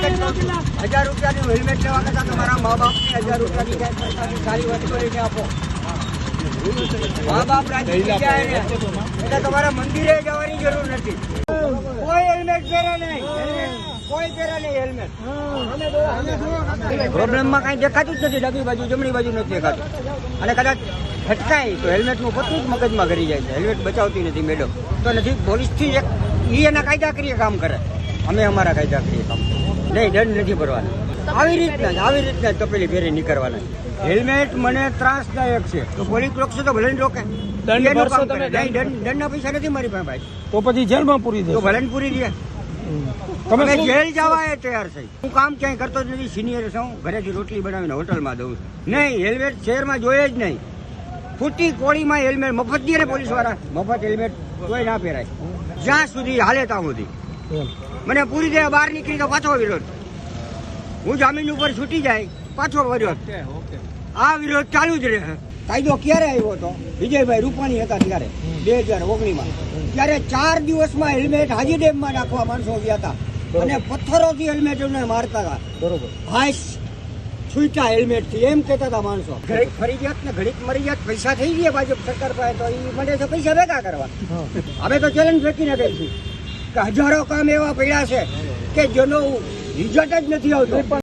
1000 રૂપિયાનું હેલ્મેટ લેવા કરતા તમારા મા બાપને 1000 રૂપિયાની સારી વસ્તુ લઈને આપો. મા બાપ રાજી થઈ જાય ને એટલે તમારા મંદિરે જવાની જરૂર નથી. કોઈ હેલ્મેટ પહેરે નહીં, કોઈ પહેરે નહીં હેલ્મેટ. પ્રોબ્લેમમાં કાંઈ દેખાતું જ નથી, ડાબી બાજુ જમણી બાજુ નથી દેખાતું. અને કદાચ ફટકાય તો હેલ્મેટનું પોતું જ મગજમાં કરી જાય છે. હેલ્મેટ બચાવતી નથી મેડમ, તો નથી પોલીસથી એક એના કાયદાકીય કામ કરે, અમે અમારા કાયદાકીય કામ નહીં. દંડ નથી ભરવાના. આવી રીતના તપેલી ફેરી નીકળવાના. હેલ્મેટ મને ત્રાસદાયક છે તો પોલીસ રોકશે તો ભલે રોકે. દંડના પૈસા નથી મારી પાસે ભાઈ, તો પછી જેલમાં પૂરી દે તો ભલે પૂરી દે. તમે જેલ જવા એ તૈયાર થઈ. હું કામ ક્યાંય કરતો જ નથી, સિનિયર છું, ઘરેથી રોટલી બનાવીને હોટલમાં દઉં નહીં. હેલ્મેટ શહેરમાં જોઈએ જ નહીં. ફૂટી કોળીમાં હેલ્મેટ મફત દે ને પોલીસ વાળા, મફત હેલ્મેટ કોઈ ના પહેરાય જ્યાં સુધી હાલે ત્યાં સુધી. મને પૂરી દે, બહાર નીકળી તો પાછો વિરોધ. હું જામીન ઉપર છૂટી જાય પાછો વિરોધ. આ વિરોધ ચાલુ જ રહે. કાયદો ક્યારે આવ્યો હતો? વિજયભાઈ રૂપાણી હતા ત્યારે 2019માં. ત્યારે 4 દિવસમાં હેલ્મેટ હાજી ડેમમાં નાખવા માણસો ગયા હતા અને પથ્થરોથી હેલ્મેટ મારતા હતા. બરોબર, હાઈસ છૂટા હેલ્મેટ થી એમ કહેતા હતા માણસો. ઘડીક ફરી જાત ને ઘડીક મરી જાત, પૈસા થઈ ગયા ભાજપ સરકાર પાસે તો એ મળે છે પૈસા ભેગા કરવા. હવે તો ચેલેન્જ ફેંકીને કહીશું કે હજારો કામ એવા પડ્યા છે કે જેનો રિઝલ્ટ જ નથી આવતો.